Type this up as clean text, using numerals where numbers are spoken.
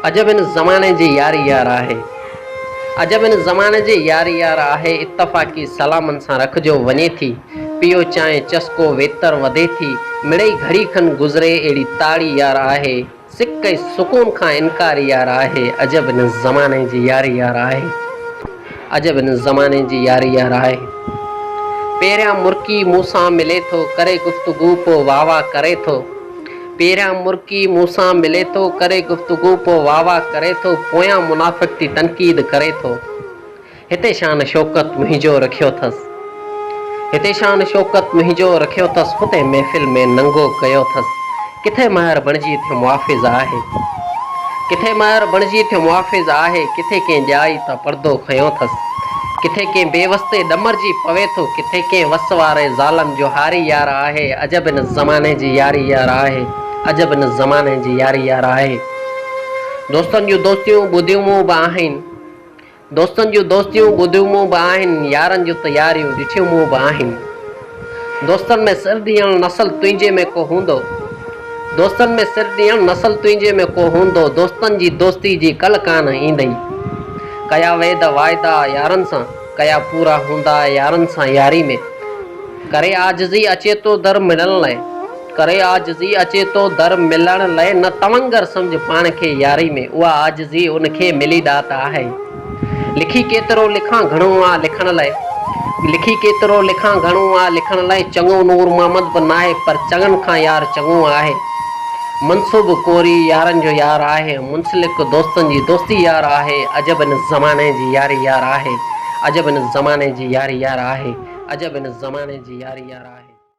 अजब इन ज़माने जी यारी यार आहे। अजब इन ज़माने जी यारी यार आहे। इत्तफ़ाक़ी सलामन सां रखिजो वञे थी। पियो चांहि चस्को वेतर वधे थी। मिड़ई घड़ी खन गुज़रे अहिड़ी ताड़ी यार आहे। सिक ऐं सुकून खां इनकारी यार आहे। अजब इन ज़माने जी यारी यार आहे। अजब इन ज़माने जी यारी यार आहे। पहिरियां मुर्की मूंसां मिले थो करे गुफ़्तगू पोइ वाह वाह करे थो। पहिरियां मुर्की मूंसां मिले थो करे गुफ़्तगू पोइ वाह वाह करे थो। पोयां मुनाफ़िक़ थी तनक़ीद करे थो। हिते शान शौक़त मुंहिंजो रखियो अथसि। हिते शान शौक़त मुंहिंजो रखियो अथसि। हुते महफ़िल में नंगो कयो अथसि। किथे महर बणिजी थियो मुआफ़िज़ आहे। किथे महर बणिजी थियो मुआफ़िज़ आहे। किथे कंहिं ॼाई त पर्दो खयों अथसि। किथे कंहिं बेवस्ते ॾमरजी पवे थो। किथे कंहिं वस वारे ज़ालम जो हारी यार आहे। अजब इन ज़माने जी यारी यार आहे। अजब इन ज़माने जी यारी यार आहे। दोस्तनि जूं दोस्तियूं ॿुधियूं मूं बि आहिनि। दोस्तनि जूं दोस्तियूं ॿुधियूं मूं बि आहिनि। यारनि जूं त यारियूं ॾिठियूं मूं बि आहिनि। दोस्तनि में सिर ॾियणु नसल तुंहिंजे में को हूंदो। दोस्तनि में सिर ॾियणु नसल तुंहिंजे में को हूंदो। दोस्तनि जी दोस्ती जी कल कान ईंदई। कया वेद वाइदा यारनि सां कया पूरा हूंदा यारनि सां यारी में। करे आजिज़ी अचे थो दर मिलण लाइ। करे आजिज़ी अचे थो दर मिलण लाइ। न तवंगर सम्झ पाण खे यारी में। उहा आजिज़ी उनखे मिली ॾात आहे। लिखी केतिरो लिखां घणो आहे लिखण लाइ। लिखी केतिरो लिखां घणो आहे लिखण लाइ। चङो नूर मोहम्मद बि नाहे पर चङनि खां यार चङो आहे। मनसूब कोरी यारनि जो यार आहे। मुंसलिक दोस्तनि जी दोस्ती यार आहे। अजब इन ज़माने जी यारी यार आहे। अजब इन ज़माने जी यारी यार आहे। अजब इन ज़माने जी यारी यार आहे।